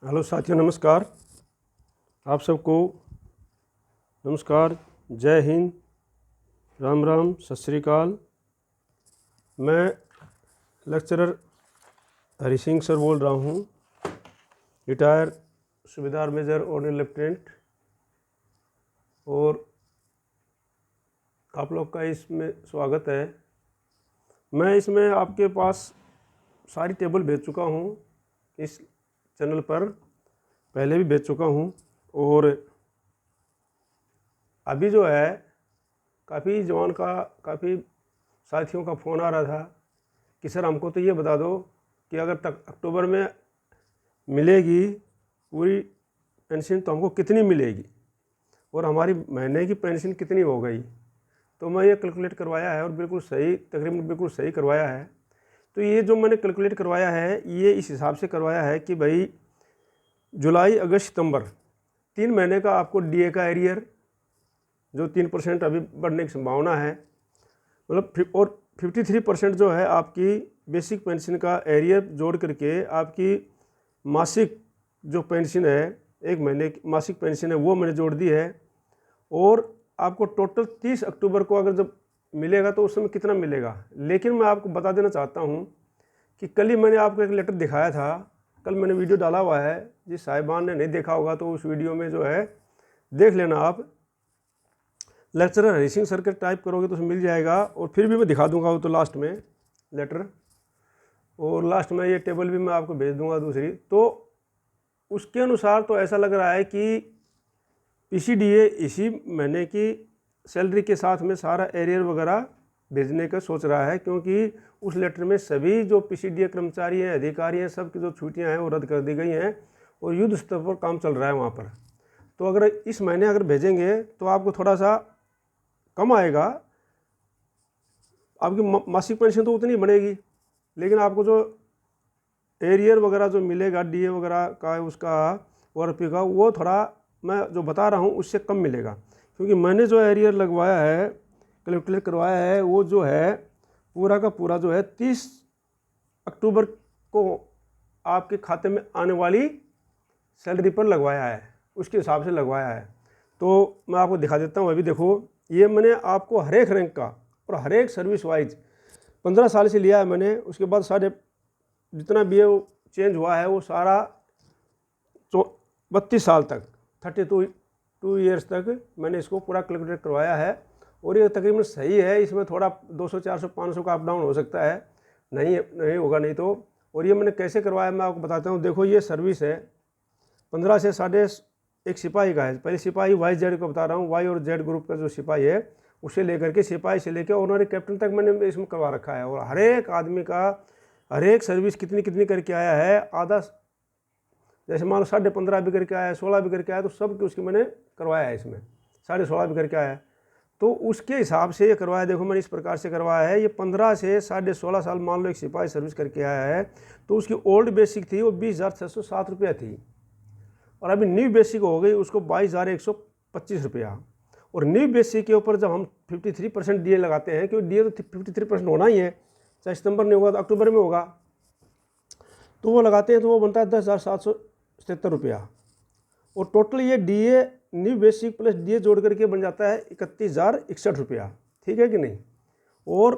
Hello साथियों, नमस्कार। आप सबको नमस्कार, जय हिंद, राम राम, सत श्री अकाल। मैं लेक्चरर हरि सिंह सर बोल रहा हूँ, रिटायर सूबेदार मेजर ऑर्डिनरी लेफ्टिनेंट। और आप लोग का इसमें स्वागत है। मैं इसमें आपके पास सारी टेबल भेज चुका हूँ, इस चैनल पर पहले भी भेज चुका हूँ। और अभी जो है काफ़ी जवान का, काफ़ी साथियों का फ़ोन आ रहा था कि सर हमको तो ये बता दो कि अगर तक अक्टूबर में मिलेगी पूरी पेंशन तो हमको कितनी मिलेगी और हमारी महीने की पेंशन कितनी हो गई। तो मैं ये कैलकुलेट करवाया है और बिल्कुल सही, तकरीबन बिल्कुल सही करवाया है। तो ये जो मैंने कैलकुलेट करवाया है ये इस हिसाब से करवाया है कि भाई जुलाई, अगस्त, सितंबर 3 महीने का आपको डीए का एरियर जो 3% अभी बढ़ने की संभावना है, मतलब और 53% जो है आपकी बेसिक पेंशन का एरियर जोड़ करके आपकी मासिक जो पेंशन है, एक महीने की मासिक पेंशन है, वो मैंने जोड़ दी है। और आपको टोटल 30 अक्टूबर को अगर जब मिलेगा तो उस समय कितना मिलेगा। लेकिन मैं आपको बता देना चाहता हूँ कि कल ही मैंने आपको एक लेटर दिखाया था, कल मैंने वीडियो डाला हुआ है। जिस साहिबान ने नहीं देखा होगा तो उस वीडियो में जो है देख लेना आप। लेक्चरर हरि सिंह सर के टाइप करोगे तो उसमें मिल जाएगा। और फिर भी मैं दिखा दूंगा वो तो लास्ट में लेटर, और लास्ट में ये टेबल भी मैं आपको भेज दूंगा दूसरी। तो उसके अनुसार तो ऐसा लग रहा है कि पीसीडीए इसी महीने की सैलरी के साथ में सारा एरियर वगैरह भेजने का सोच रहा है, क्योंकि उस लेटर में सभी जो पीसीडीए कर्मचारी हैं, अधिकारी हैं, सब की जो छुट्टियां हैं वो रद्द कर दी गई हैं और युद्ध स्तर पर काम चल रहा है वहाँ पर। तो अगर इस महीने अगर भेजेंगे तो आपको थोड़ा सा कम आएगा, आपकी मासिक पेंशन तो उतनी बनेगी, लेकिन आपको जो एरियर वगैरह जो मिलेगा डीए वगैरह का, उसका ओआरपी का, वो थोड़ा मैं जो बता रहा हूँ उससे कम मिलेगा। क्योंकि मैंने जो एरियर लगवाया है, कैलकुलेट करवाया है, वो जो है पूरा का पूरा जो है 30 अक्टूबर को आपके खाते में आने वाली सैलरी पर लगवाया है, उसके हिसाब से लगवाया है। तो मैं आपको दिखा देता हूँ। अभी देखो, ये मैंने आपको हर एक रैंक का और हर एक सर्विस वाइज 15 साल से लिया है मैंने। उसके बाद साढ़े जितना भी है वो चेंज हुआ है, वो सारा 32 साल तक, 32 ईयर्स तक मैंने इसको पूरा कैलकुलेट करवाया है। और ये तकरीबन सही है। इसमें थोड़ा 200, 400, 500 का अप डाउन हो सकता है, नहीं होगा नहीं तो। और ये मैंने कैसे करवाया मैं आपको बताता हूँ। देखो, ये सर्विस है 15 से साढ़े एक सिपाही का है। पहले सिपाही वाई जेड को बता रहा हूँ, वाई और जेड ग्रुप का जो सिपाही है उसे लेकर के, सिपाही से लेकर ऑनरी कैप्टन तक मैंने इसमें करवा रखा है। और हर एक आदमी का हर एक सर्विस कितनी कितनी करके आया है, आधा जैसे मान लो 15.5 भी करके आया है, 16 भी करके आया, तो सब की उसकी मैंने करवाया है। इसमें 16.5 भी करके आया है, तो उसके हिसाब से ये करवाया। देखो, मैंने इस प्रकार से करवाया है। ये 15 से 16.5 साल मान लो एक सिपाही सर्विस करके आया है, तो उसकी ओल्ड बेसिक थी वो 20,607 रुपया थी, और अभी न्यू बेसिक हो गई उसको 22,125 रुपया। और न्यू बेसिक के ऊपर जब हम 53% डीए लगाते हैं, क्योंकि डीए तो 53% होना ही है, चाहे सितंबर में होगा तो अक्टूबर में होगा, तो वो लगाते हैं तो वो बनता है 10,777 रुपया। और टोटल ये DA new basic plus DA जोड़ करके बन जाता है 31,061 रुपया। ठीक है कि नहीं। और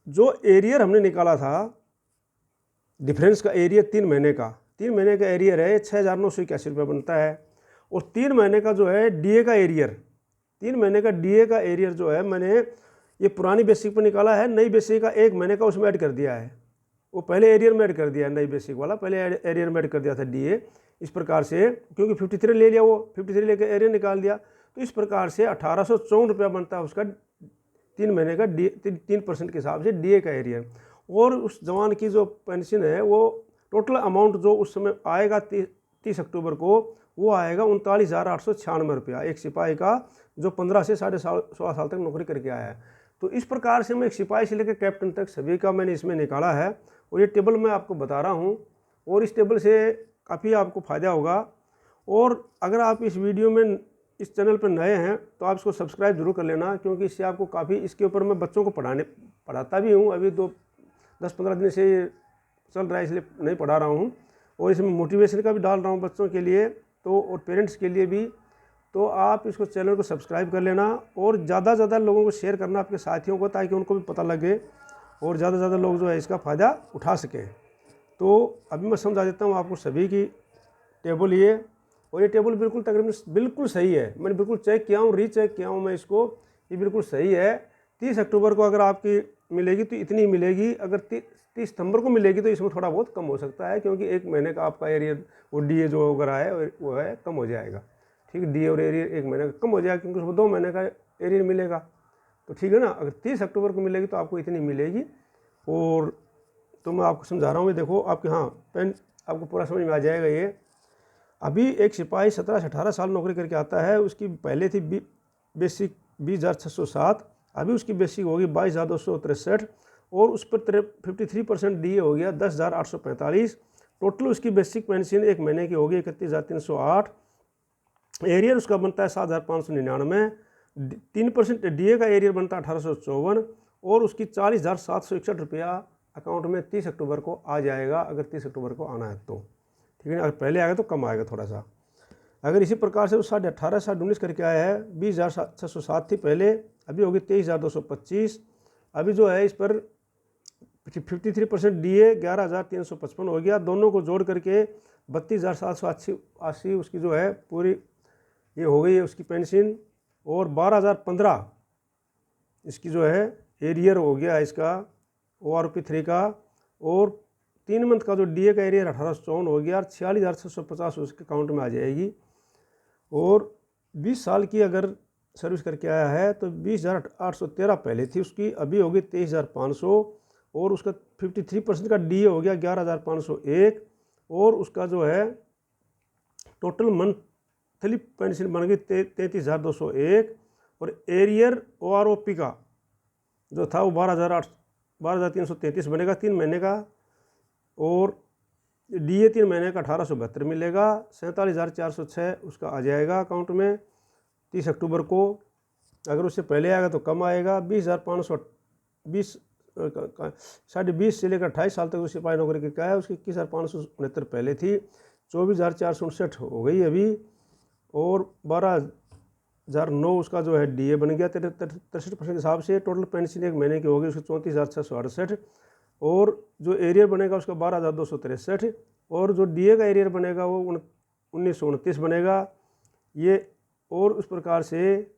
जो एरियर हमने निकाला था डिफरेंस का एरियर 3 महीने का, 3 महीने का एरियर है 6,981 रुपया बनता है। और 3 महीने का जो है डीए का एरियर, 3 महीने का डीए का एरियर जो है मैंने ये पुरानी बेसिक पर निकाला है, नई बेसिक का 1 महीने का उसमें ऐड कर दिया है। वो पहले एरियर में ऐड कर दिया है, नई बेसिक वाला पहले एरियर में ऐड कर दिया था डीए। इस प्रकार से, क्योंकि 53 ले लिया, वो 53 लेकर एरियर निकाल दिया, तो इस प्रकार से 1,854 रुपया बनता है उसका 3 महीने का 3% के हिसाब से डीए का एरियर। और उस जवान की जो पेंशन है वो टोटल अमाउंट जो उस समय आएगा 30 अक्टूबर को, वो आएगा 39,896 रुपया एक सिपाही का, जो 15 से 16.5 साल तक नौकरी करके आया है। तो इस प्रकार से मैं एक सिपाही से लेकर कैप्टन तक सभी का मैंने इसमें निकाला है, और ये टेबल मैं आपको बता रहा हूँ। और इस टेबल से काफ़ी आपको फ़ायदा होगा। और अगर आप इस वीडियो में, इस चैनल पर नए हैं तो आप इसको सब्सक्राइब जरूर कर लेना, क्योंकि इससे आपको काफ़ी, इसके ऊपर मैं बच्चों को पढ़ाता भी हूँ। अभी तो 10-15 दिन से चल रहा है, इसलिए नहीं पढ़ा रहा हूँ। और इसमें मोटिवेशन का भी डाल रहा हूँ बच्चों के लिए तो, और पेरेंट्स के लिए भी। तो आप इसको चैनल को सब्सक्राइब कर लेना और ज़्यादा से ज़्यादा लोगों को शेयर करना आपके साथियों को, ताकि उनको भी पता लगे और ज़्यादा से ज़्यादा लोग जो है इसका फ़ायदा उठा सकें। तो अभी मैं समझा देता हूँ आपको सभी की टेबल ये, और ये टेबल बिल्कुल तकरीबन बिल्कुल सही है। मैंने बिल्कुल चेक किया हूँ, रीचेक किया हूँ मैं इसको, ये बिल्कुल सही है। 30 अक्टूबर को अगर आपकी मिलेगी तो इतनी मिलेगी, अगर 30 सितंबर को मिलेगी तो इसमें थोड़ा बहुत कम हो सकता है, क्योंकि एक महीने का आपका एरिया वो डीए जो वगैरह है वो है कम हो जाएगा। ठीक है, डीए और एरिया एक महीने का कम हो जाएगा, क्योंकि उसको 2 महीने का एरिया मिलेगा। तो ठीक है ना, अगर 30 अक्टूबर को मिलेगी तो आपको इतनी मिलेगी। और तो मैं आपको समझा रहा हूँ, ये देखो आपके, हाँ पेन आपको पूरा समझ में आ जाएगा। ये अभी एक सिपाही 17 से 18 साल नौकरी करके आता है, उसकी पहले थी बेसिक 20,607, अभी उसकी बेसिक होगी 22,263 और उस पर 53% डीए हो गया 10,845। टोटल उसकी बेसिक पेंशन एक महीने की होगी 31,308। एरियर उसका बनता है 7,599। 3% डीए का एरियर बनता है 1854 और उसकी 40,761 रुपया अकाउंट में 30 अक्टूबर को आ जाएगा, अगर 30 अक्टूबर को आना है तो। ठीक है ना, अगर पहले आएगा तो कम आएगा थोड़ा सा। अगर इसी प्रकार से वो 18.5 19 करके आया है, 20,607 थी पहले, अभी होगी 23,225। अभी जो है इस पर 53% डीए 11,355 हो गया, दोनों को जोड़ करके 32,780 उसकी जो है पूरी ये हो गई है उसकी पेंशन। और 12,015 इसकी जो है एरियर हो गया इसका ORP3 का, और 3 मंथ का जो डीए का एरियर 1854 हो गया, 46,650 उसके अकाउंट में आ जाएगी। और 20 साल की अगर सर्विस करके आया है तो 20,813 पहले थी उसकी, अभी होगी 23,500 और उसका 53% का डीए हो गया 11,501 और उसका जो है टोटल मंथली पेंशन बन गई 33,201। और एरियर OROP का जो था वो 12,333 बनेगा 3 महीने का, और डीए 3 महीने का 1872 मिलेगा, 47,406 उसका आ जाएगा अकाउंट में 30 अक्टूबर को। अगर उससे पहले आएगा तो कम आएगा, 20,520 20.5 से लेकर 28 साल तक जो सिपाही नौकरी करके आया उसकी 21,569 पहले थी, 24,459 हो गई अभी। और 12,009 उसका जो है डीए बन गया 63% के हिसाब से। टोटल पेंशन एक महीने की होगी उसकी 34,668 और जो एरियर बनेगा उसका 12,263 और जो डीए का एरियर बनेगा वो 1929 बनेगा ये। और उस प्रकार से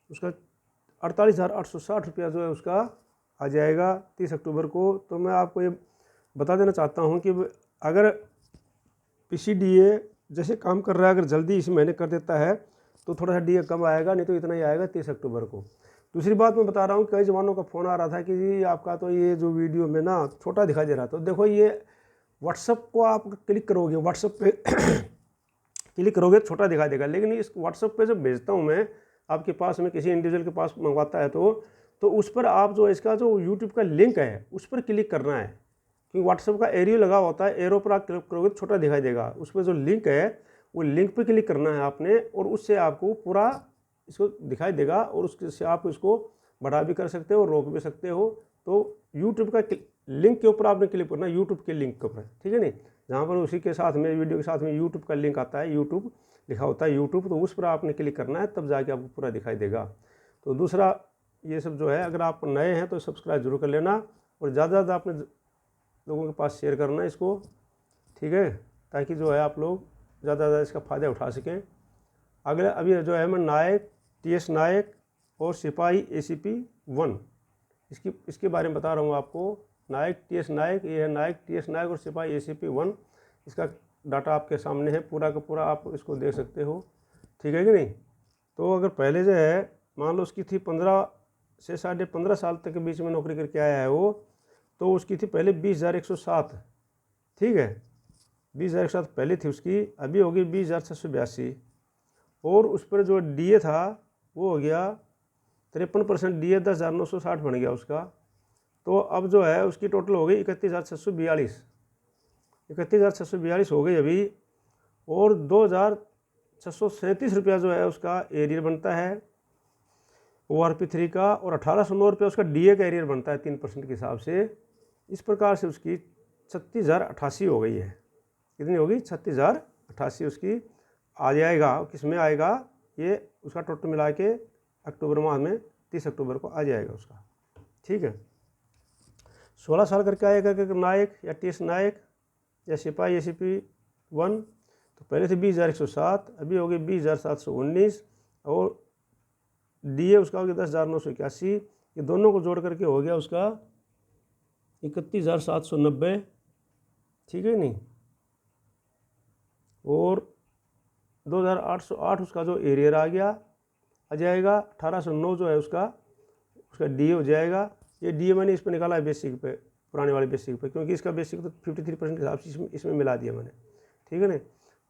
उसका 48,860 रुपया जो है उसका आ जाएगा 30 अक्टूबर को। तो मैं आपको ये बता देना चाहता हूँ कि अगर PCDA जैसे काम कर रहा है, अगर जल्दी इस महीने कर देता है तो थोड़ा सा डीए कम आएगा, नहीं तो इतना ही आएगा 30 अक्टूबर को। दूसरी बात मैं बता रहा हूँ, कई जवानों का फ़ोन आ रहा था कि जी आपका तो ये जो वीडियो में ना छोटा दिखाई दे रहा था। तो देखो ये व्हाट्सअप को आप क्लिक करोगे, व्हाट्सअप पे क्लिक करोगे छोटा दिखाई देगा, लेकिन इस व्हाट्सअप पे जब भेजता हूँ मैं आपके पास में, किसी इंडिविजुअल के पास मंगवाता है तो उस पर आप जो इसका जो यूट्यूब का लिंक है उस पर क्लिक करना है, क्योंकि व्हाट्सअप का एरो लगा होता है, एरो पर आप क्लिक करोगे तो छोटा दिखाई देगा। उस पर जो लिंक है वो लिंक पर क्लिक करना है आपने, और उससे आपको पूरा इसको दिखाई देगा और उससे आप इसको बड़ा भी कर सकते हो, रोक भी सकते हो। तो यूट्यूब का लिंक के ऊपर आपने क्लिक करना, यूट्यूब के लिंक के ऊपर, ठीक है नहीं, जहाँ पर उसी के साथ में वीडियो के साथ में यूट्यूब का लिंक आता है, यूट्यूब लिखा होता है यूट्यूब, तो उस पर आपने क्लिक करना है, तब जाके आपको पूरा दिखाई देगा। तो दूसरा ये सब जो है, अगर आप नए हैं तो सब्सक्राइब जरूर कर लेना और ज़्यादा से ज़्यादा अपने लोगों के पास शेयर करना इसको, ठीक है, ताकि जो है आप लोग ज़्यादा से ज़्यादा इसका फ़ायदा उठा सकें। अगले अभी जो है मैं नायक, TS नायक और सिपाही ACP 1 इसके बारे में बता रहा हूँ आपको। नायक TS नायक, ये है नायक TS नायक और सिपाही ACP 1, इसका डाटा आपके सामने है, पूरा का पूरा आप इसको देख सकते हो, ठीक है कि नहीं। तो अगर पहले जो है मान लो उसकी थी 15 से 15.5 साल तक के बीच में नौकरी करके आया है वो, तो उसकी थी पहले 20,107, ठीक है, 20,107 पहले थी उसकी, अभी होगी 20,682 और उस पर जो डीए था वो हो गया 53% डीए 10,960 बन गया उसका। तो अब जो है उसकी टोटल हो गई 31,642 हो गई अभी, और 2,637 रुपया जो है उसका एरियर बनता है ORP3 का, और 1,809 रुपया उसका डीए का एरियर बनता है 3% के हिसाब से। इस प्रकार से उसकी 36,088 हो गई है, कितनी होगी 36,088 उसकी आ जाएगा। किस में आएगा ये उसका टोटल मिला के अक्टूबर माह में 30 अक्टूबर को आ जाएगा उसका। ठीक है। 16 साल करके आएगा नायक या टीएस नायक या सिपाही एसीपी 1 तो पहले थे 20,107, अभी हो गए 20,719 और डीए उसका हो गया 10,981। ये दोनों को जोड़ करके हो गया उसका 31,790। ठीक है नहीं। और 2,808 उसका जो एरियर आ गया आ जाएगा। 1,809 जो है उसका डीए हो जाएगा। ये डीए मैंने इस पर निकाला है बेसिक पे, पुराने वाले बेसिक पे, क्योंकि इसका बेसिक तो 53% के हिसाब से इसमें मिला दिया मैंने। ठीक है ना।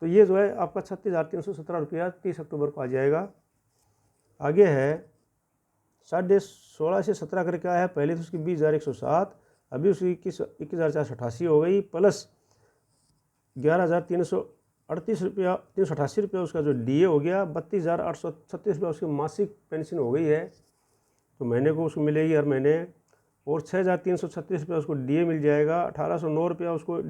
तो ये जो है आपका 36,317 रुपया 30 अक्टूबर को आ जाएगा। आगे है 16.5 से 17 करके आया है। पहले तो उसकी 20,107, अभी उसकी 21,488 हो गई, प्लस 11,338 रुपया 388 रुपया उसका जो डीए हो गया। 32,836 रुपया उसकी मासिक पेंशन हो गई है, तो महीने को उसको मिलेगी हर महीने। और 6,336 रुपया उसको डीए मिल जाएगा। 1,809 रुपया उसको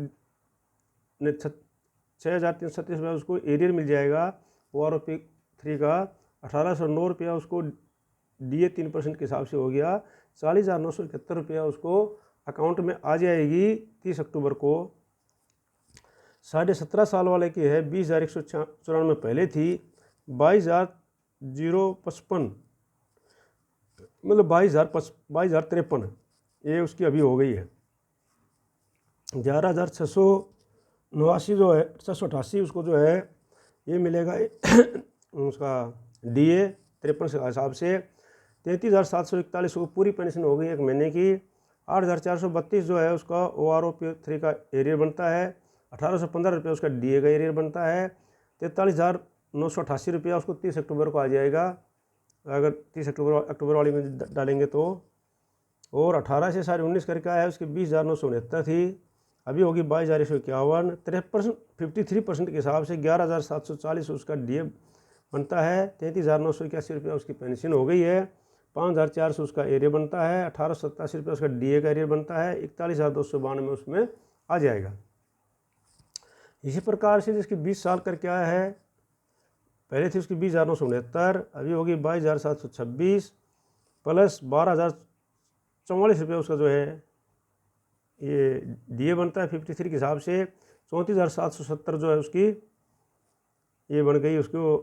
6,336 रुपया उसको एरियर मिल जाएगा OROP 3 का। 1,809 रुपया उसको डीए 3% के हिसाब से हो गया। 40,971 रुपया उसको अकाउंट में आ जाएगी 30 अक्टूबर को। 17.5 साल वाले की है 20,194 पहले थी, 22,055 मतलब 22,053 ये उसकी अभी हो गई है। 11,689 जो है 688 उसको जो है ये मिलेगा उसका डीए 53 के हिसाब से। 33,741 को पूरी पेंशन हो गई एक महीने की। 8,432 जो है उसका OROP 3 का एरियर बनता है। 1,815 रुपया उसका डीए का एरियर बनता है। 43,988 रुपया उसको 30 अक्टूबर को आ जाएगा, अगर 30 अक्टूबर वाली में डालेंगे तो। और 18 से 19 करके आया है उसकी 20,969 थी, अभी होगी 22,151। 53% के हिसाब से 11,740 उसका डीए बनता है। 33,981 रुपया उसकी पेंशन हो गई है। 5,400 उसका एरियर बनता है। 1,887 रुपया उसका डीए का एरियर बनता है। 41,292 में उसमें आ जाएगा। इसी प्रकार से जिसकी 20 साल करके आया है, पहले थी उसकी 20,969, अभी होगी 22,726 प्लस 12,044 रुपये उसका जो है ये डीए बनता है 53 के हिसाब से। 34,770 जो है उसकी ये बन गई उसको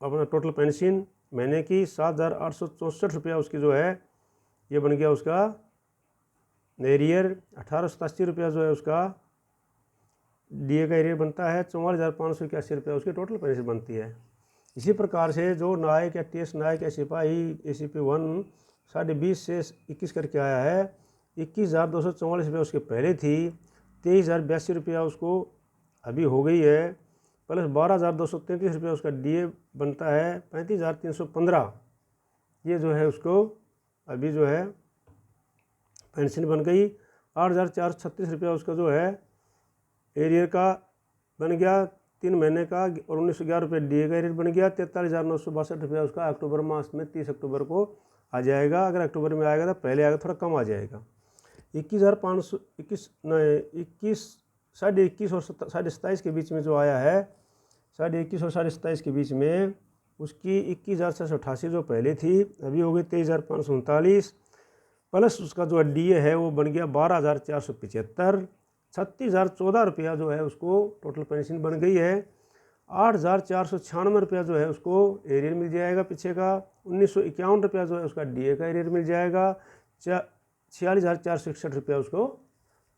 अपना टोटल पेंशन महीने की। 7,864 रुपया उसकी जो है ये बन गया उसका एरियर। 1,887 रुपया जो है उसका डीए का एरियर बनता है। 44,581 रुपया उसकी टोटल पेंशन बनती है। इसी प्रकार से जो नायक या टीएस नायक या सिपाही एसीपी 1 20.5 से 21 करके आया है, 21,244 रुपया उसके पहले थी। 23,082 रुपया उसको अभी हो गई है, प्लस 12,233 रुपया उसका डीए बनता है। 35,315 ये जो है उसको अभी जो है पेंशन बन गई। 8,436 रुपया उसका जो है एरियर का बन गया 3 महीने का, और 1911 रुपये डीए का एरियर बन गया। 43,962 रुपया उसका अक्टूबर मास में 30 अक्टूबर को आ जाएगा। अगर अक्टूबर में आएगा तो पहले आएगा थोड़ा कम आ जाएगा। 21,521 साढ़े 21 और 27.5 के बीच में जो आया है, 21.5 और 27.5 के बीच में उसकी 21,688 जो पहले थी अभी हो गई 23,539 प्लस उसका जो डीए है वो बन गया 12,475। 36,014 रुपया जो है उसको टोटल पेंशन बन गई है। 8,496 रुपया जो है उसको एरियर मिल जाएगा पीछे का। 1,951 रुपया जो है उसका डीए का एरियर मिल जाएगा। 46,461 रुपया उसको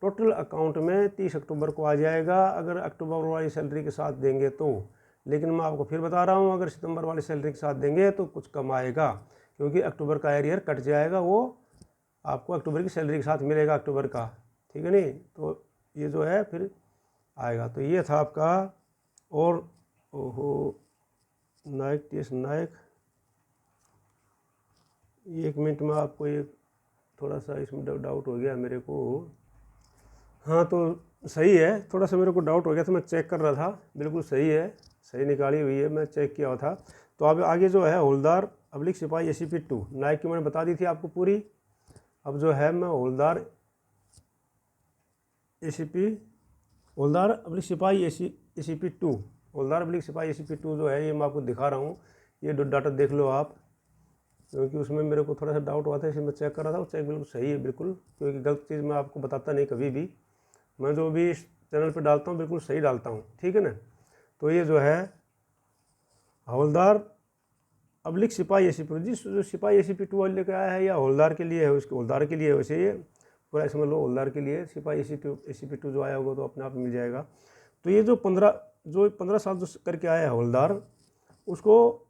टोटल अकाउंट में 30 अक्टूबर को आ जाएगा, अगर अक्टूबर वाली सैलरी के साथ देंगे तो। लेकिन मैं आपको फिर बता रहा हूँ, अगर सितंबर वाली सैलरी के साथ देंगे तो कुछ कम आएगा, क्योंकि अक्टूबर का एरियर कट जाएगा, वो आपको अक्टूबर की सैलरी के साथ मिलेगा अक्टूबर का। ठीक है नहीं, तो ये जो है फिर आएगा। तो ये था आपका। और ओहो नायक टीएस नायक, 1 मिनट में आपको ये थोड़ा सा इसमें डाउट हो गया मेरे को। हाँ तो सही है, थोड़ा सा मेरे को डाउट हो गया था, मैं चेक कर रहा था। बिल्कुल सही है, सही निकाली हुई है, मैं चेक किया हुआ था। तो अब आगे जो है हवलदार अब्लिक सिपाही एसीपी 2 नायक की मैंने बता दी थी आपको पूरी। अब जो है मैं हवलदार एसीपी हवलदार अब्लिक सिपाही ACP2, हवलदार अब्लिक सिपाही ACP2 जो है ये मैं आपको दिखा रहा हूँ। ये डाटा देख लो आप, क्योंकि उसमें मेरे को थोड़ा सा डाउट हुआ था, इसलिए मैं चेक कर रहा था। वो चेक बिल्कुल सही है बिल्कुल, क्योंकि गलत चीज़ मैं आपको बताता नहीं कभी भी। मैं जो भी इस चैनल पर डालता हूँ बिल्कुल सही डालता हूँ, ठीक है ना। तो ये जो है हवलदार अब्लिक सिपाही ACP2, जिस जो सिपाही ACP2 वाले लेकर आया है या हवलदार के लिए है, उसके हवलदार के लिए है। वैसे ये पूरा समझ लो हवलदार के लिए सिपाही ACP2 जो आया होगा तो अपने आप मिल जाएगा। तो ये जो 15 साल जो करके आया है हवलदार, उसको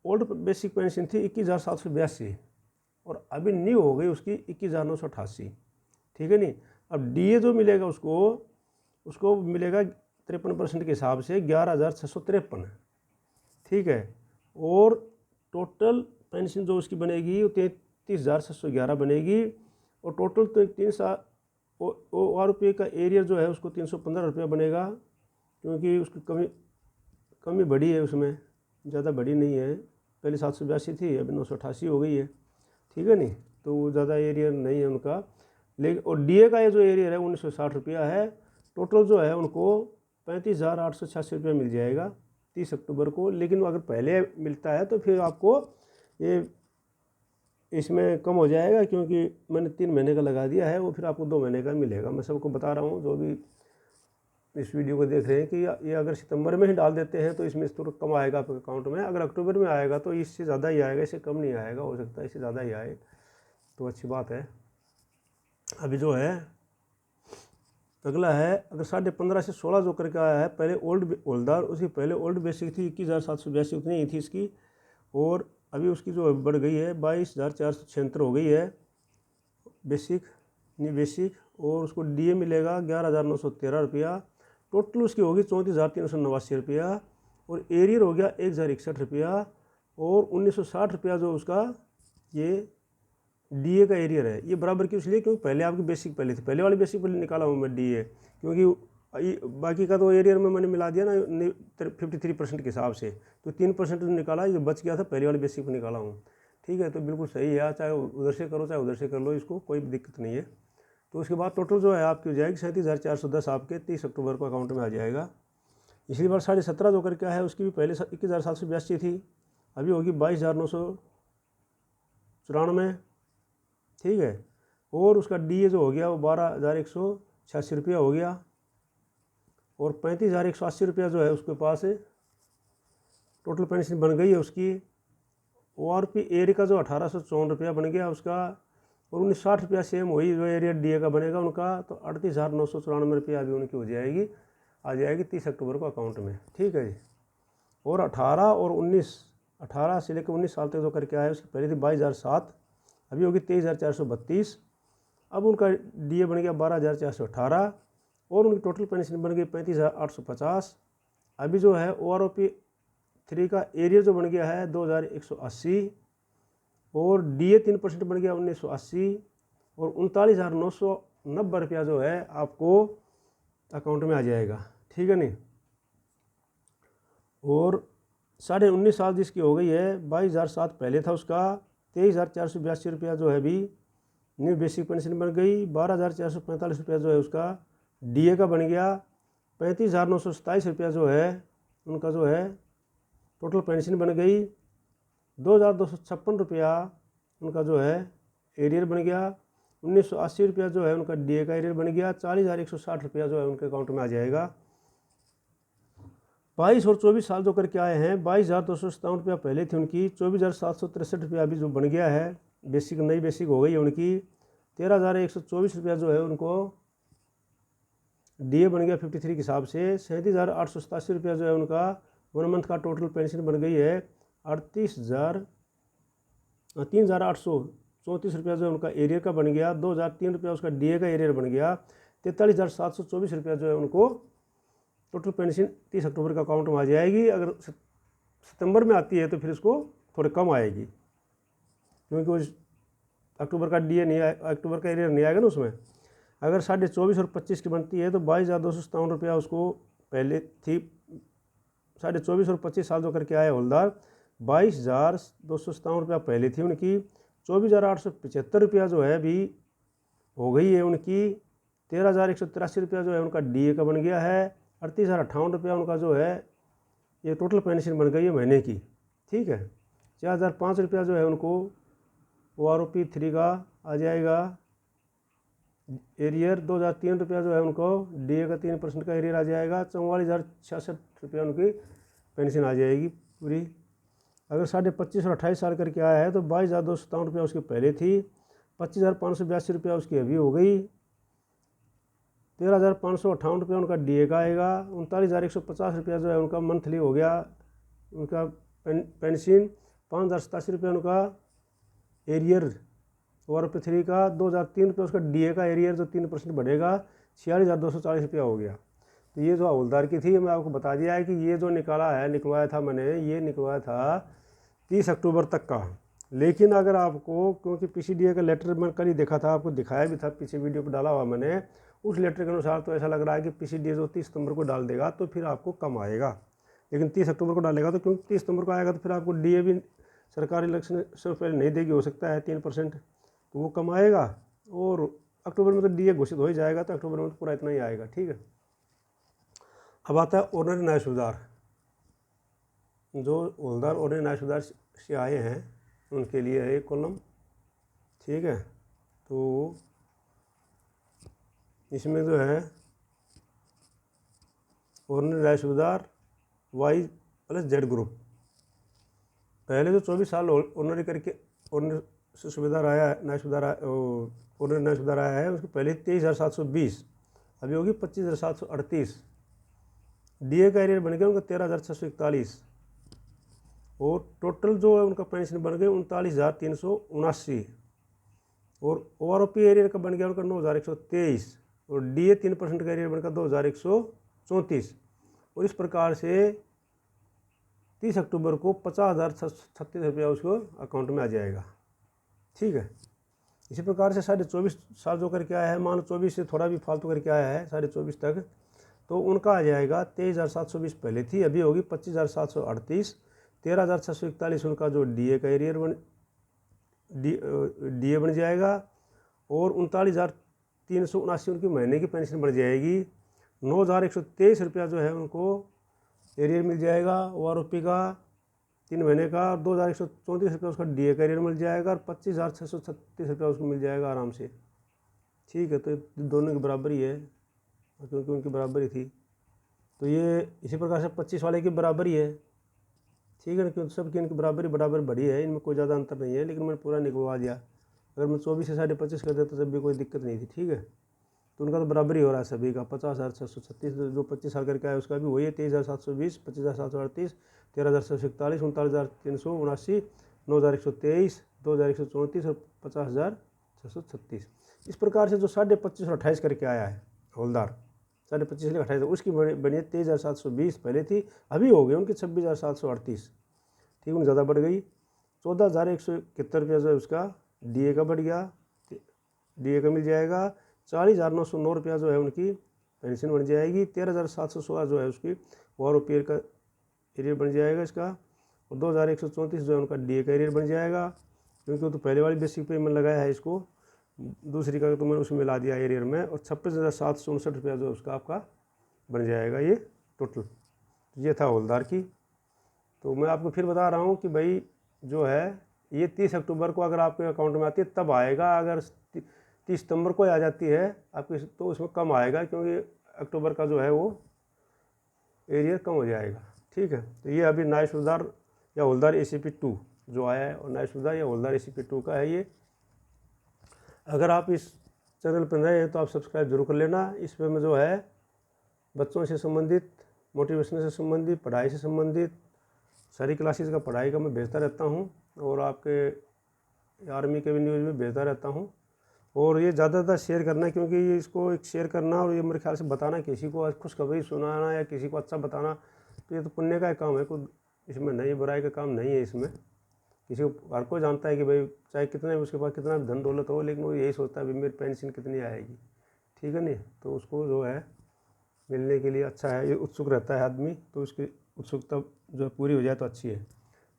ओल्ड बेसिक पेंशन थी 21,782 और अभी न्यू हो गई उसकी 21,988, ठीक है नहीं। अब DA जो मिलेगा उसको मिलेगा 53% के हिसाब से 11,653, ठीक है। और टोटल पेंशन जो उसकी बनेगी वो 33,611 बनेगी। और टोटल तो 3 साल ORP का एरिया जो है उसको 315 रुपया बनेगा, क्योंकि उसकी कमी बढ़ी है, उसमें ज़्यादा बड़ी नहीं है। पहले 782 थी, अभी 988 हो गई है, ठीक है नहीं। तो वो ज़्यादा एरिया नहीं है उनका। लेकिन और DA का ये जो एरिया है 1960 रुपया है। टोटल जो है उनको 35,886 रुपया मिल जाएगा 30 अक्टूबर को। लेकिन अगर पहले मिलता है तो फिर आपको ये इसमें कम हो जाएगा, क्योंकि मैंने 3 महीने का लगा दिया है, वो फिर आपको 2 महीने का मिलेगा। मैं सबको बता रहा हूँ जो भी इस वीडियो को देख रहे हैं कि ये अगर सितंबर में ही डाल देते हैं तो इसमें थोड़ा कम आएगा आपके अकाउंट में। अगर अक्टूबर में आएगा तो इससे ज़्यादा ही आएगा, इससे कम नहीं आएगा, हो सकता है इससे ज़्यादा ही आए, तो अच्छी बात है। अभी जो है अगला है, अगर 15.5 से 16 जो करके आया है, पहले ओल्ड हवलदार, उसकी पहले ओल्ड बेसिक थी 21,782 उतनी ही थी इसकी, और अभी उसकी जो बढ़ गई है 22,476 हो गई है बेसिक, न्यू बेसिक। और उसको DA मिलेगा 11,913 रुपया। टोटल उसकी होगी 34,389 रुपया। और एरियर हो गया 1,061 रुपया। और 1960 रुपया जो उसका ये DA का एरियर है। ये बराबर क्यों, इसलिए क्योंकि पहले आपकी बेसिक पहले थी, पहले वाली बेसिक पहले निकाला हूँ मैं DA, क्योंकि बाकी का तो एरियर में मैंने मिला दिया ना 53% के हिसाब से, तो 3% निकाला, जो बच गया था पहले वाली बेसिक पर निकाला हूँ, ठीक है। तो बिल्कुल सही है, चाहे उधर से करो चाहे उधर से कर लो, इसको कोई दिक्कत नहीं है। तो उसके बाद टोटल जो है आपकी हो जाएगी 37,410 आपके 30 अक्टूबर को अकाउंट में आ जाएगा। पिछली बार 17.5 जो करके है उसकी भी पहले 21,782 थी, अभी होगी 22,994, ठीक है। और उसका DA जो हो गया वो 12,186 रुपया हो गया। और 35,180 रुपया जो है उसके पास टोटल पेंशन बन गई है उसकी। ORP एरिया का जो 1,854 रुपया बन गया उसका। और 1960 रुपया सेम वही जो एरिया DA का बनेगा उनका, तो 38,994 रुपया अभी उनकी हो जाएगी, आ जाएगी 30 अक्टूबर को अकाउंट में, ठीक है जी। और 18 और 19, 18 से लेकर 19 साल तक जो करके आए उसकी पहले थी 22,007, अभी होगी 23,432। अब उनका DA बन गया 12,418 और उनकी टोटल पेंशन बन गई 35,850। अभी जो है ORP 3 का एरिया जो बन गया है 2,180 और DA 3% बन गया 1,980 और 39,990 रुपया जो है आपको अकाउंट में आ जाएगा, ठीक है नहीं। और 19.5 साल जिसकी हो गई है 22,007 पहले था उसका, 23,482 रुपया जो है भी न्यू बेसिक पेंशन बन गई। 12,445 रुपया जो है उसका DA का बन गया। 35,927 रुपया जो है उनका जो है टोटल पेंशन बन गई। 2,256 रुपया उनका जो है एरियर बन गया। 1,980 रुपया जो है उनका DA का एरियर बन गया। 40,160 रुपया जो है उनके अकाउंट में आ जाएगा। 22 और 24 साल जो करके आए हैं 22,257 रुपया पहले थी उनकी, 24,763 रुपया अभी जो बन गया है बेसिक, नई बेसिक हो गई है उनकी। 13,124 रुपया जो है उनको DA बन गया 53 के हिसाब से। 37,887 रुपया जो है उनका 1 मंथ का टोटल पेंशन बन गई है। 3,834 रुपया जो है उनका एरियर का बन गया। 2,003 रुपया उसका DA का एरियर बन गया। 43,724 रुपया जो है उनको टोटल पेंशन 30 अक्टूबर का अकाउंट में आ जाएगी। अगर सितंबर में आती है तो फिर इसको थोड़ी कम आएगी, क्योंकि वो अक्टूबर का DA नहीं आएगा, अक्टूबर का एरियर नहीं आएगा ना उसमें। अगर 24.5 और 25 की बनती है तो 22,257 रुपया उसको पहले थी। 24.5 और 25 साल जो करके आए हवलदार 22,257 रुपया पहले थी उनकी। 24,875 रुपया जो है अभी हो गई है उनकी 13,183 रुपया जो है उनका DA का बन गया है। 38,058 रुपया उनका जो है ये टोटल पेंशन बन गई है महीने की, ठीक है। 4,005 रुपया जो है उनको OROP 3 का आ जाएगा एरियर। 2,003 रुपया जो है उनको DA का 3% का एरियर आ जाएगा। 44,066 रुपया उनकी पेंशन आ जाएगी पूरी। अगर 25.5 और 28 साल करके आया है तो 22,257 रुपया उसके पहले थी। 25,582 रुपया उसकी अभी हो गई। 13,558 रुपया उनका DA का आएगा। 39,150 रुपया जो है उनका मंथली हो गया उनका पेंशन। 5,087 रुपया उनका एरियर OROP 3 का। 2,003 रुपया उसका DA का एरियर जो 3% बढ़ेगा। 46,240 रुपया हो गया। तो ये जो हवलदार की थी मैं आपको बता दिया है कि ये जो निकलवाया था मैंने, ये निकलवाया था 30 अक्टूबर तक का। लेकिन अगर आपको, क्योंकि PCDA का लेटर मैं कल ही देखा था, आपको दिखाया भी था, पीछे वीडियो पर डाला हुआ मैंने, उस लेटर के अनुसार तो ऐसा लग रहा है कि PCDA जो 30 सितंबर को डाल देगा तो फिर आपको कम आएगा। लेकिन 30 अक्टूबर को डालेगा तो क्योंकि 30 सितंबर को आएगा तो फिर आपको DA भी सरकारी इलेक्शन से पहले नहीं देगी, हो सकता है 3%, तो वो कम आएगा। और अक्टूबर में तो DA घोषित हो ही जाएगा, तो अक्टूबर में तो पूरा इतना ही आएगा, ठीक है। अब आता है ऑर्डिनरी न्याय सुधार। जो हवलदार ऑर्डिनरी न्याय सुधार से आए हैं उनके लिए है एक कॉलम, ठीक है। तो इसमें जो है ऑर्डिनरी न्याय सुधार Y + Z ग्रुप। पहले जो 24 साल ऑर्डिनरी करके ऑर्डिनरी से सुविधा आया है, न्याय सुधार ऑर्डिनरी न्याय सुधार आया है, उसके पहले 23,720, अभी होगी 25,738। DA का एरियर बन गया उनका 13,641 और टोटल जो है उनका पेंशन बन गए 39,379 और OROP एरियर का बन गया उनका 9,123 और DA 3% का एरियर बनकर 2,134। और इस प्रकार से 30 अक्टूबर को 50,036 रुपया उसको अकाउंट में आ जाएगा, ठीक है। इसी प्रकार से 24.5 साल जो करके आया है, मान लो 24 से थोड़ा भी फालतू करके आया है 24.5 तक, तो उनका आ जाएगा 23,720 पहले थी, अभी होगी 25,738। 13,641 उनका जो DA का एरियर DA बन जाएगा और 39,379 उनकी महीने की पेंशन बढ़ जाएगी। 9,123 रुपया जो है उनको एरियर मिल जाएगा OROP का 3 महीने का। 2,134 रुपया उसका DA का एरियर मिल जाएगा और 25,636 रुपया उसको मिल जाएगा आराम से, ठीक है। तो दोनों की बराबरी है क्योंकि उनकी बराबरी थी, तो ये इसी प्रकार से 25 वाले की बराबरी है, ठीक है ना, क्योंकि सबकी इनकी बराबर बढ़ी है, इनमें कोई ज़्यादा अंतर नहीं है। लेकिन मैंने पूरा निकलवा दिया। अगर मैं 24 से 25.5 कर देता तब भी कोई दिक्कत नहीं थी, ठीक है। तो उनका तो बराबरी हो रहा है सभी का। 50,636 जो 25 साल करके आया उसका भी वही है 23,720, 25,738, 13,641, 39,379, 9,123, 2,134 और 50,636। इस प्रकार से जो 25.5 और 28 करके आया है हवलदार, 25.5 से 28, उसकी बनी है 23,720 पहले थी, अभी हो गई उनकी 26,738, ठीक, उन ज़्यादा बढ़ गई। 14,171 रुपया जो है उसका DA का बढ़ गया, DA का मिल जाएगा। 40,909 रुपया जो है उनकी पेंशन बन जाएगी। 13,716 जो है उसकी OROP का एरियर बन जाएगा इसका और 2,134 जो है उनका DA का एरियर बन जाएगा, क्योंकि वो तो पहले वाली बेसिक पे मैंने लगाया है इसको, दूसरी का तो मैंने उसमें ला दिया एरियर में। और 26,759 रुपया जो उसका आपका बन जाएगा ये टोटल। ये था हवलदार की। तो मैं आपको फिर बता रहा हूँ कि भाई जो है ये 30 अक्टूबर को अगर आपके अकाउंट में आती है तब आएगा। अगर 30 सितंबर को आ जाती है आपकी तो उसमें कम आएगा, क्योंकि अक्टूबर का जो है वो एरियर कम हो जाएगा, ठीक है। तो ये अभी न्याय सुधार या हवलदार ACP 2 जो आया है और न्याय सुधार या हवलदार ACP 2 का है ये। अगर आप इस चैनल पर नए हैं तो आप सब्सक्राइब जरूर कर लेना। इस पर मैं जो है बच्चों से संबंधित, मोटिवेशन से संबंधित, पढ़ाई से संबंधित सारी क्लासेस का पढ़ाई का मैं भेजता रहता हूँ और आपके आर्मी के भी न्यूज़ में भेजता रहता हूँ। और ये ज़्यादातर शेयर करना है, क्योंकि ये इसको एक शेयर करना और ये मेरे ख्याल से बताना, किसी को खुशखबरी सुनाना या किसी को अच्छा बताना, तो ये तो पुण्य का काम है, कोई इसमें नहीं, बुराई का काम नहीं है इसमें। किसी को हर कोई जानता है कि भाई चाहे कितने उसके पास कितना भी धन दौलत हो, लेकिन वो यही सोचता है भाई मेरी पेंशन कितनी आएगी, ठीक है नहीं। तो उसको जो है मिलने के लिए अच्छा है, ये उत्सुक रहता है आदमी, तो उसकी उत्सुकता जो है पूरी हो जाए तो अच्छी है।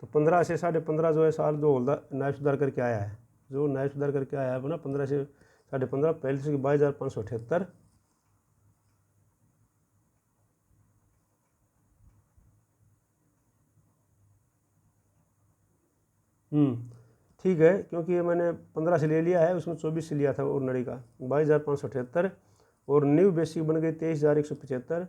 तो 15 से 15.5 जो है साल जो न्याय सुधार करके आया है, जो न्याय सुधार करके आया है अपना 15 से 15.5 पहले थी उसकी 22,578। ठीक है, क्योंकि ये मैंने 15 से ले लिया है, उसमें 24 से लिया था ऑर्डिनरी का 22,578। और न्यू बेसिक बन गई 23,175।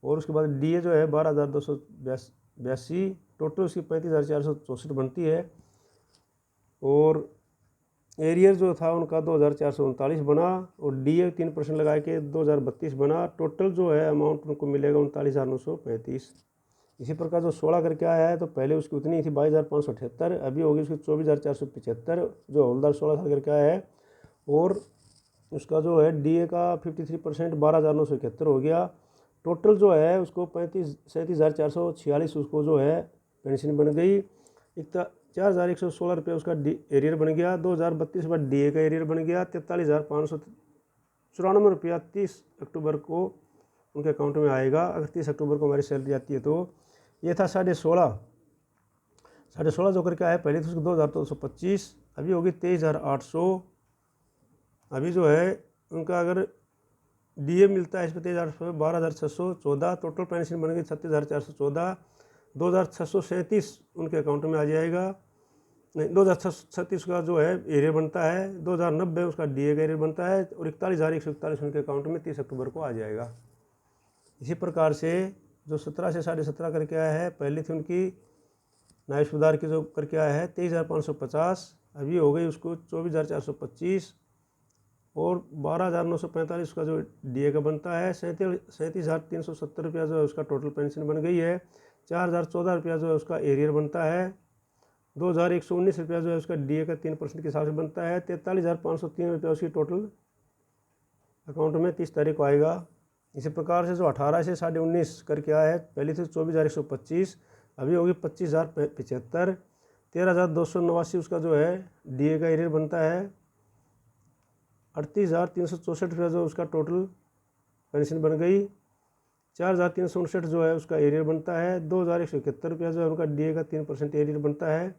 और उसके बाद डीए जो है 12,282। टोटल उसकी 35,464 बनती है। और एरियर जो था उनका 2,439 बना। और डीए 3% लगा के 2,032 बना। टोटल जो है अमाउंट उनको मिलेगा 39,935। इसी प्रकार जो 16 करके आया है, तो पहले उसकी उतनी थी 22,578, अभी होगी उसकी 24,475 जो हवलदार 16 साल करके आया है। और उसका जो है डीए का 53% 12,971 हो गया। टोटल जो है उसको 37,446 उसको जो है पेंशन बन गई। 4,116 रुपये उसका एरियर बन गया। 2,032 रुपये डीए का एरियर बन गया। 43,594 रुपया 30 अक्टूबर को उनके अकाउंट में आएगा। अगर 30 अक्टूबर को हमारी सैलरी आती है तो ये था 16.5 जो करके आया पहले तो उसको 2,225, अभी होगी 23,800। अभी जो है उनका अगर डीए मिलता है इस पर 23,800 12,614। टोटल पेंशन बन गई 36,414। 2,637 उनके अकाउंट में आ जाएगा। नहीं, 2,636 का जो है एरियर बनता है। 2,090 उसका डीए का एरियर बनता है। और 41,141 उनके अकाउंट में 30 अक्टूबर को आ जाएगा। इसी प्रकार से जो 17 से 17.5 करके आया है, पहले थी उनकी नायब सूबेदार की जो करके आया है 23,550, अभी हो गई उसको 24,425। और 12,945 का जो डीए का बनता है। 37,370 रुपया जो है उसका टोटल पेंशन बन गई है। 4,014 रुपया जो है उसका एरियर बनता है। 2,119 रुपया जो है उसका डीए का 3% के हिसाब से बनता है। 43,503 रुपया उसकी टोटल अकाउंट में 30 तारीख को आएगा। इसी प्रकार से जो 18 से 19.5 करके आया है, पहले से 24,125, अभी होगी 25,075। 13,289 उसका जो है डीए का एरियर बनता है। 38,364 रुपया जो उसका टोटल पेंशन बन गई। 4,359 जो है उसका एरियर बनता है। 2,171 रुपया जो है उनका डीए का 3% एरियर बनता है।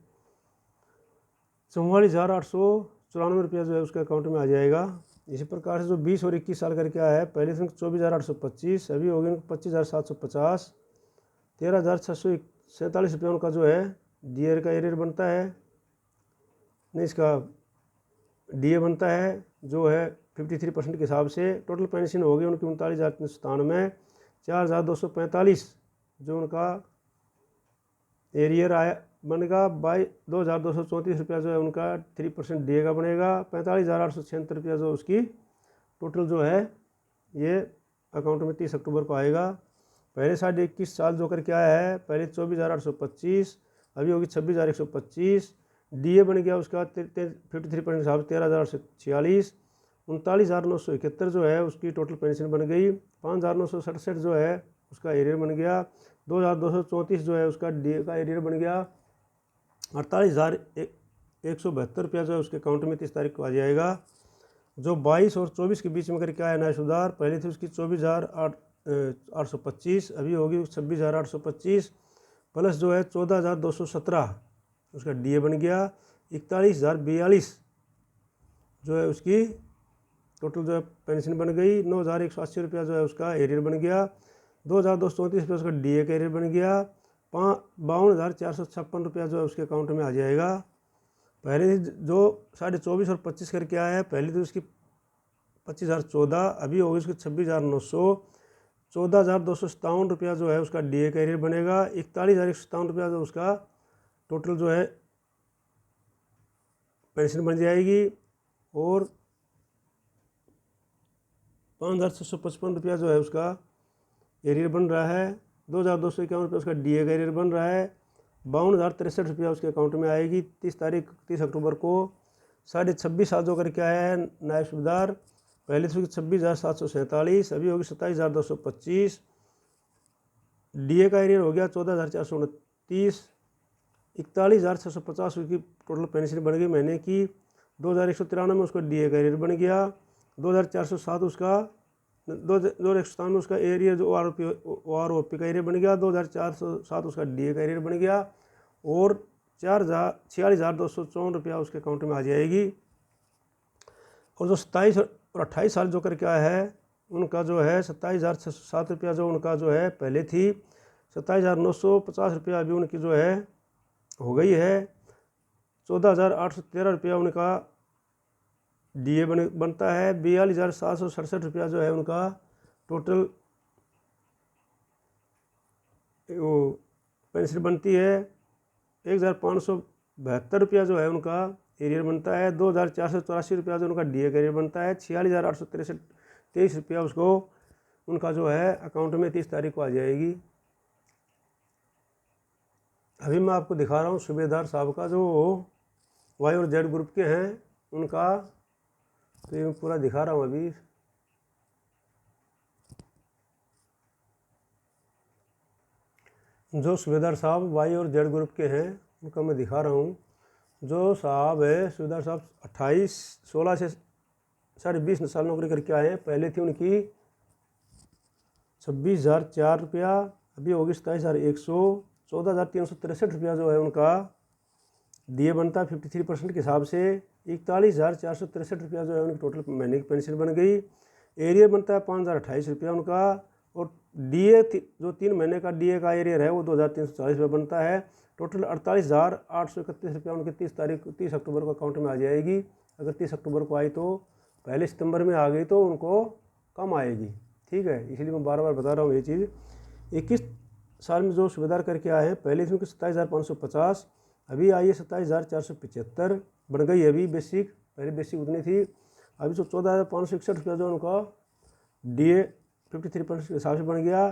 44,894 रुपया जो है उसके अकाउंट में आ जाएगा। इसी प्रकार से जो 20 और 21 साल करके आया है, पहले से 24,825, अभी हो गए 25,750। 13,647 रुपया उनका जो है डीए का एरियर बनता है। नहीं, इसका डीए बनता है जो है 53% के हिसाब से। टोटल पेंशन हो गई उनकी 39,397। 4,245 जो उनका एरियर आया बनेगा। 2,234 रुपया जो है उनका 3% डीए का बनेगा। 45,876 रुपया जो उसकी टोटल जो है ये अकाउंट में 30 अक्टूबर को आएगा। पहले 21 साल जो करके आया है, पहले 24,825, अभी होगी 26,125। डीए बन गया उसका 53% हिसाब से 13,846। 39,971 जो है उसकी टोटल पेंशन बन गई। 5,967 जो है उसका एरियर बन गया। 2,234 जो है उसका डीए का एरियर बन गया। 48,172 रुपया जो है उसके अकाउंट में 30 तारीख को आ जाएगा। जो 22 और 24 के बीच में करके आया नया सुधार, पहले थी उसकी 24,825, अभी होगी 26,825 प्लस जो है 14,217 उसका डीए बन गया। 41,042 जो है उसकी टोटल जो है पेंशन बन गई। 9,180 रुपया जो है उसका एरियर बन गया। 2,234 रुपया उसका डीए का एरियर बन गया। 52,456 रुपया जो है उसके अकाउंट में आ जाएगा। पहले जो 24.5 और 25 करके आया है, पहले तो उसकी 25,014, अभी होगी उसकी 26,900। 14,257 रुपया जो है उसका डीए का एरियर बनेगा। 41,157 रुपया जो उसका टोटल जो है पेंशन बन जाएगी। और 5,655 रुपया जो है उसका एरियर बन रहा है। 2,251 रुपया उसका डीए का एरियर बन रहा है। 52,063 रुपया उसके अकाउंट में आएगी 30 अक्टूबर को। 26.5 साल जो करके आया है नायब सूबेदार, पहले से 26,747, अभी होगी 27,225। डीए का एरियर हो गया 14,429। 41,650 उसकी टोटल पेंशन बन गई महीने की। 2,193 में उसका डीए का एरियर बन गया। 2,407 उसका 2,197 में उसका एरियर जो OROP का एरियर बन गया। 2,407 उसका डीए का एरियर बन गया। और 46,254 रुपया उसके अकाउंट में आ जाएगी। और जो 27 और 28 साल जो करके आया है उनका जो है 27,607 रुपया जो उनका जो है पहले थी, 27,950 रुपया अभी उनकी जो है हो गई है। 14,813 रुपया उनका डीए बनता है। 42,767 रुपया जो है उनका टोटल वो पेंशन बनती है। 1,572 रुपया जो है उनका एरियर बनता है। 2,484 रुपया जो उनका डीए का एरियर बनता है। 46,863 रुपया उसको उनका जो है अकाउंट में 30 तारीख को आ जाएगी। अभी मैं आपको दिखा रहा हूँ सूबेदार साहब का जो वाई और जेड ग्रुप के हैं उनका, तो ये पूरा दिखा रहा हूँ अभी। जो सूबेदार साहब वाई और जेड ग्रुप के हैं उनका मैं दिखा रहा हूँ। जो साहब है सूबेदार साहब 16 से 20.5 साल नौकरी करके आए हैं। पहले थी उनकी 26,004 रुपया, अभी होगी 27,100। 14,363 रुपया जो है उनका डीए बनता है 53% के हिसाब से। 41,463 रुपया जो है उनकी टोटल महीने की पेंशन बन गई। एरियर बनता है 5,028 रुपया उनका। और डीए जो 3 महीने का डीए का एरियर है वो 2,340 रुपया बनता है। टोटल 48,831 रुपया उनके 30 अक्टूबर को अकाउंट में आ जाएगी। अगर 30 अक्टूबर को आई तो पहले सितंबर में आ गई तो उनको कम आएगी। ठीक है, इसलिए मैं बार बार बता रहा हूँ ये चीज़। 21 साल में जो सूबेदार करके आए हैं पहले इसमें 27,550, अभी आई है 27,475 बन गई। अभी बेसिक, पहले बेसिक उतनी थी। अभी जो 14,561 रुपया जो उनका डीए 53% के हिसाब से बन गया।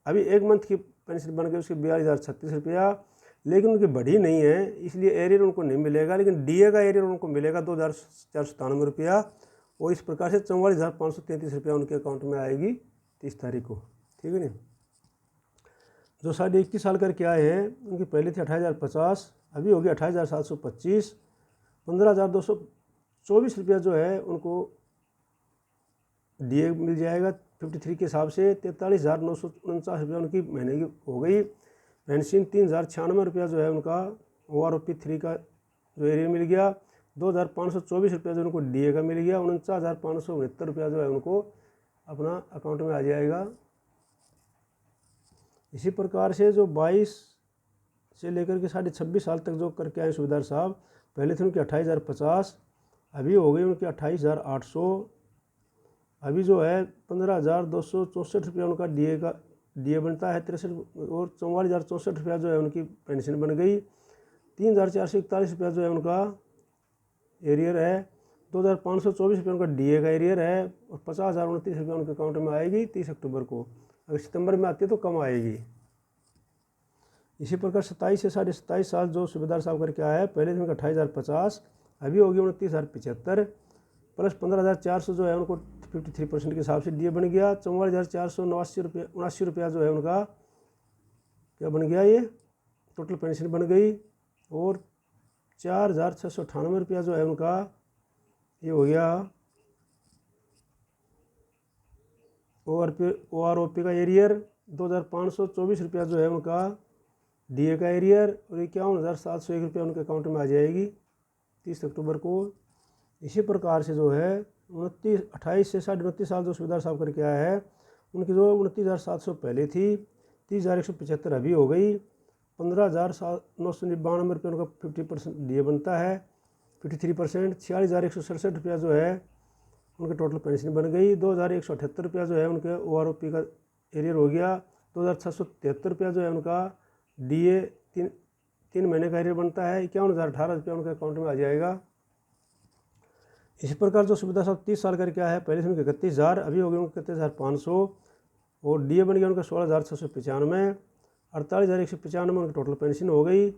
अभी 1 मंथ की पेंशन बन गई उसकी 42,036 रुपया, लेकिन उनकी बढ़ी नहीं है इसलिए एरियर उनको नहीं मिलेगा, लेकिन डीए का एरियर उनको मिलेगा 2,497 रुपया। और इस प्रकार से 44,533 रुपया उनके अकाउंट में आएगी 30 तारीख को। ठीक है नहीं। जो 21.5 साल करके आए हैं उनकी पहले थी 28,050, अभी होगी 28,725। 15,224 रुपया जो है उनको डीए मिल जाएगा 53 के हिसाब से। 43,949 रुपया उनकी महीने की हो गई पेंशन। 3,096 रुपया जो है उनका OROP 3 का जो एरियर मिल गया। 2,524 रुपया जो उनको डीए का मिल गया। 49,569 रुपया जो है उनको अपना अकाउंट में आ जाएगा। इसी प्रकार से जो 22 से लेकर के 26.5 साल तक जो करके आए सूबेदार साहब, पहले थे उनके 28,050, अभी हो गई उनकी 28,800। अभी जो है 15,264 रुपया उनका डीए बनता है 63। और 44,064 रुपया जो है उनकी पेंशन बन गई। 3,441 रुपया जो है उनका एरियर है। 2,524 रुपया उनका डीए का एरियर है। और 50,029 रुपया उनके अकाउंट में आएगी 30 अक्टूबर को। अगर सितंबर में आती है तो कम आएगी। इसी प्रकार 27 से 27.5 साल जो सूबेदार साहब करके आया है, पहले दिन का 28,050, अभी होगी 29,075 प्लस 15,400 जो है उनको 53% के हिसाब से डीए बन गया। 44,489 रुपया जो है उनका क्या बन गया, ये टोटल पेंशन बन गई। और 4,698 रुपया जो है उनका ये हो गया OROP का एरियर। 2,524 रुपया जो है उनका डीए का एरियर। और 51,701 रुपया उनके अकाउंट में आ जाएगी 30 अक्टूबर को। इसी प्रकार से जो है 28 से 29 साल जो सूबेदार साहब करके आया है उनकी जो 29,700 पहले थी, 30,175 अभी हो गई। 15,999 रुपये उनका 50% डीए बनता है 53%। 46,167 रुपया जो है उनके टोटल पेंशन बन गई। 2,178 रुपया जो है उनके OROP का एरियर हो गया। 2,773 रुपया जो है उनका डीए 3 महीने का एरियर बनता है। 51,018 रुपया उनके अकाउंट में आ जाएगा। इसी प्रकार जो सूबेदार साहब 30 साल करके आया है, पहले से उनके 31,000, अभी हो गए उनके 31,500। और डीए बन गया उनका 16,695। 48,195 उनकी टोटल पेंशन हो गई।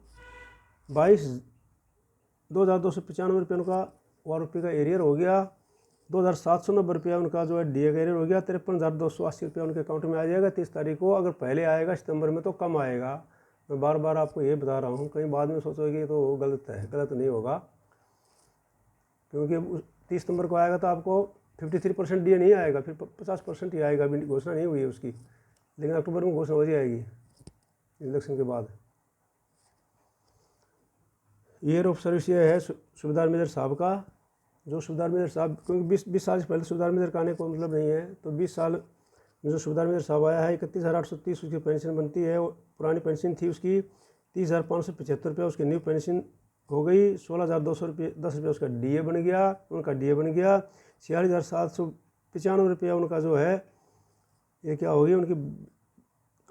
2,295 रुपये उनका OROP का एरियर हो गया। 2,790 रुपया उनका जो है डीए का एरियर हो गया। 53,280 रुपया उनके अकाउंट में आ जाएगा 30 तारीख को। अगर पहले आएगा सितंबर में तो कम आएगा। मैं बार बार आपको ये बता रहा हूँ, कहीं बाद में सोचोगे तो गलत है, गलत नहीं होगा। क्योंकि 30 सितंबर को आएगा तो आपको 53% डीए नहीं आएगा, फिर 50% ही आएगा। अभी घोषणा नहीं हुई है उसकी, लेकिन अक्टूबर में घोषणा हो जाएगी इलेक्शन के बाद। ईयर ऑफ सर्विस ये है सूबेदार मेजर साहब का। जो सूबेदार मेजर साहब, क्योंकि 20 साल से पहले सूबेदार मेजर का आने को मतलब नहीं है, तो 20 साल में जो सूबेदार मेजर साहब आया है 31,830 उसकी पेंशन बनती है। पुरानी पेंशन थी उसकी 30,575 रुपया, उसकी न्यू पेंशन हो गई 16,200 रुपये 10 रुपये उसका DA बन गया, उनका DA बन गया 46,795 रुपया उनका जो है ये क्या होगी, उनकी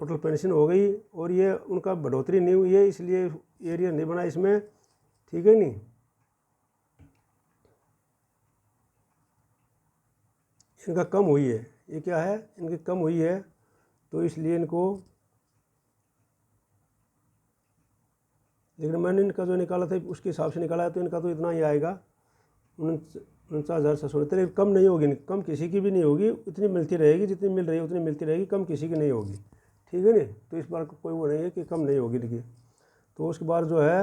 टोटल पेंशन हो गई। और ये उनका बढ़ोतरी नहीं हुई है, इसलिए एरियर नहीं बना इसमें, ठीक है नहीं। इनका कम हुई है, ये क्या है, इनकी कम हुई है, तो इसलिए इनको, लेकिन मैंने इनका जो निकाला था उसके हिसाब से निकाला है, तो इनका तो इतना ही आएगा 49,769, लेकिन कम नहीं होगी, कम किसी की भी नहीं होगी, इतनी मिलती रहेगी, जितनी मिल रही है उतनी मिलती रहेगी, कम किसी की नहीं होगी, ठीक है नहीं। तो इस बार कोई वो नहीं है कि कम नहीं होगी, देखिए। तो उसके बाद जो है,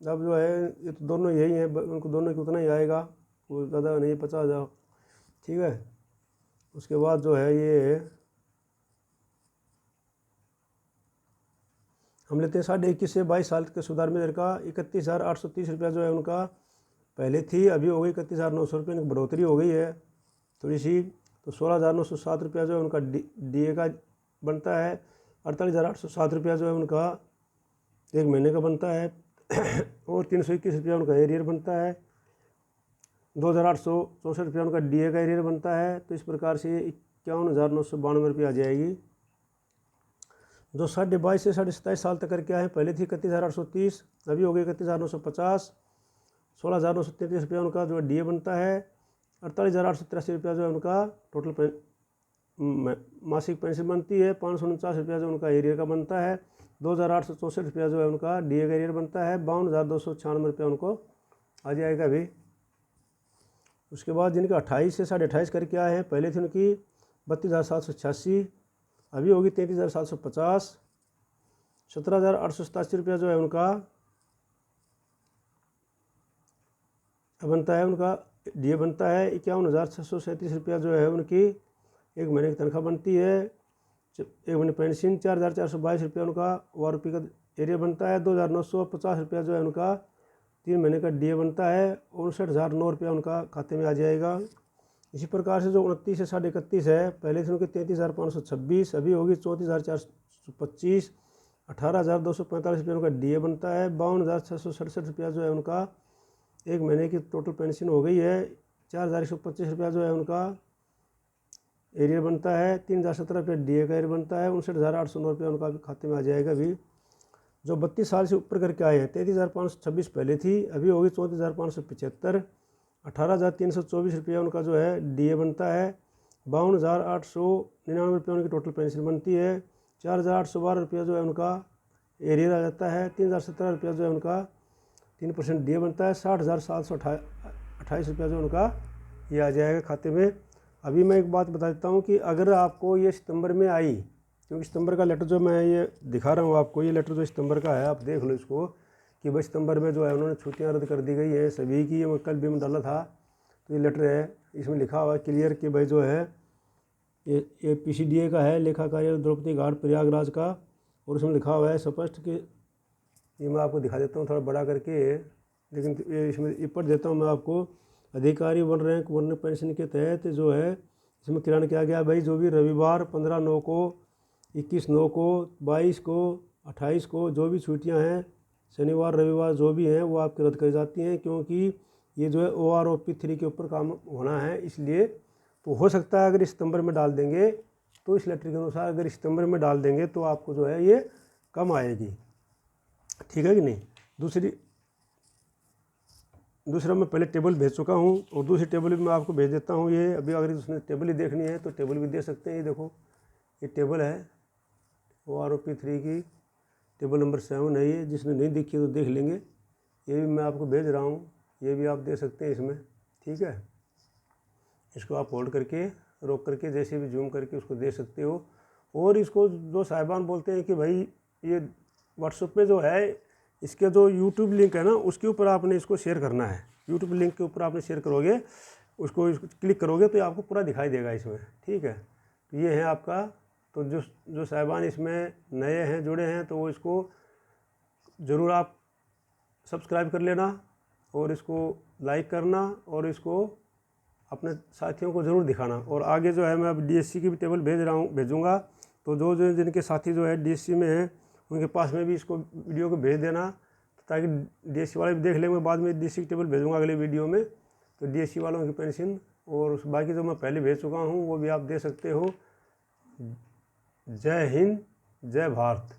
अब जो है ये तो दोनों यही हैं, उनको दोनों को उतना ही आएगा, वो ज़्यादा नहीं, 50,000, ठीक है। उसके बाद जो है ये हम लेते हैं 21.5 से 22 साल के सूबेदार मेजर का 31,830 रुपया जो है उनका पहले थी, अभी हो गई 31,900 रुपये, इनकी बढ़ोतरी हो गई है थोड़ी सी, तो 16,907 रुपया जो है उनका DA का बनता है। 48,807 रुपया जो है उनका एक महीने का बनता है और 321 रुपया उनका एरियर बनता है। 2,864 रुपया उनका DA का एरियर बनता है। तो इस प्रकार से 51,992 रुपये आ जाएगी। जो 22.5 से 27.5 साल तक करके आए, पहले थी 31,830, अभी हो गई 31,950। 16,933 रुपया उनका जो DA बनता है। 48,883 रुपया जो है उनका टोटल मासिक पेंशन बनती है। 549 रुपया जो उनका एरियर का बनता है। 2,864 रुपया जो है उनका DA का एरियर बनता है। 52,296 रुपया उनको आ जाएगा अभी। उसके बाद जिनके 28 से 28.5 करके आए हैं, पहले थी उनकी 32,786, अभी होगी 33,750। 17,887 रुपया जो है उनका बनता है, उनका DA बनता है। 51,637 रुपया जो है उनकी एक महीने की तनख्वाह बनती है। एक महीने पेंशन। 4,422 रुपया उनका ORP का एरिया बनता है। 2,950 रुपया जो है उनका 3 महीने का DA बनता है। 59,009 रुपया उनका खाते में आ जाएगा। इसी प्रकार से जो 29 से 31.5 है, पहले से उनके 33,526, अभी होगी 34,425। 18,245 रुपया उनका DA बनता है। 52,667 रुपया जो है उनका एक महीने की टोटल पेंशन हो गई है। 4,125 रुपया जो है उनका एरियर बनता है। 3,017 रुपया DA का एरियर बनता है। 59,809 रुपया उनका खाते में आ जाएगा अभी। जो 32 साल से ऊपर करके आए हैं, 33,526 पहले थी, अभी होगी 34,575। 18,324 रुपया उनका जो है DA बनता है। 52,899 रुपया उनकी टोटल पेंशन बनती है। 4,812 रुपया जो है उनका एरियर आ जाता है। 3,017 रुपया जो है उनका 3% DA बनता है। 60,728 रुपया जो उनका ये आ जाएगा खाते में। अभी मैं एक बात बता देता हूँ कि अगर आपको ये सितंबर में आई, क्योंकि सितंबर का लेटर जो मैं ये दिखा रहा हूँ आपको, ये लेटर जो सितंबर का है, आप देख लो इसको कि भाई सितंबर में जो है उन्होंने छुट्टियां रद्द कर दी गई हैं सभी की। मैं कल भी मैं डाला था, तो ये लेटर है, इसमें लिखा हुआ है क्लियर कि भाई जो है ये PCDA का है, लेखा कार्य द्रौपदी घाट प्रयागराज का, और उसमें लिखा हुआ है स्पष्ट कि, ये मैं आपको दिखा देता हूँ थोड़ा बड़ा करके, लेकिन ये इसमें ये पढ़ देता हूँ मैं आपको। अधिकारी वन रैंक वन पेंशन के तहत जो है इसमें किरान किया गया भाई, जो भी रविवार 15/9 को, 21/9 को, 22 को, 28 को जो भी छुट्टियां हैं, शनिवार रविवार जो भी हैं, वो आपकी रद्द करी जाती हैं, क्योंकि ये जो है OROP 3 के ऊपर काम होना है। इसलिए तो हो सकता है अगर सितंबर में डाल देंगे, तो इस लेटर के अनुसार अगर सितंबर में डाल देंगे तो आपको जो है ये कम आएगी, ठीक है कि नहीं। दूसरा मैं पहले टेबल भेज चुका हूँ, और दूसरी टेबल भी मैं आपको भेज देता हूँ। ये अभी अगर उसने टेबल ही देखनी है तो टेबल भी दे सकते हैं। ये देखो, ये टेबल है OROP 3 की, टेबल नंबर 7 है ये। जिसने नहीं देखी तो देख लेंगे, ये भी मैं आपको भेज रहा हूँ, ये भी आप दे सकते हैं इसमें, ठीक है। इसको आप होल्ड करके रोक करके जैसे भी जूम करके उसको दे सकते हो। और इसको जो साहिबान बोलते हैं कि भाई ये व्हाट्सएप पे जो है, इसके जो यूट्यूब लिंक है ना, उसके ऊपर आपने इसको शेयर करना है। यूट्यूब लिंक के ऊपर आपने शेयर करोगे, उसको क्लिक करोगे तो आपको पूरा दिखाई देगा इसमें, ठीक है। तो ये है आपका, तो जो साहिबान इसमें नए हैं, जुड़े हैं, तो वो इसको ज़रूर आप सब्सक्राइब कर लेना, और इसको लाइक करना और इसको अपने साथियों को ज़रूर दिखाना। और आगे जो है मैं अब डीएससी की भी टेबल भेजूँगा, तो जो जिनके साथी जो है डीएससी में हैं उनके पास में भी इसको वीडियो को भेज देना, ताकि डीएससी वाले भी देख लेंगे। बाद में डीएससी की टेबल भेजूँगा अगले वीडियो में, तो डीएससी वालों की पेंशन और बाकी जो मैं पहले भेज चुका हूँ वो भी आप दे सकते हो। जय हिंद, जय भारत।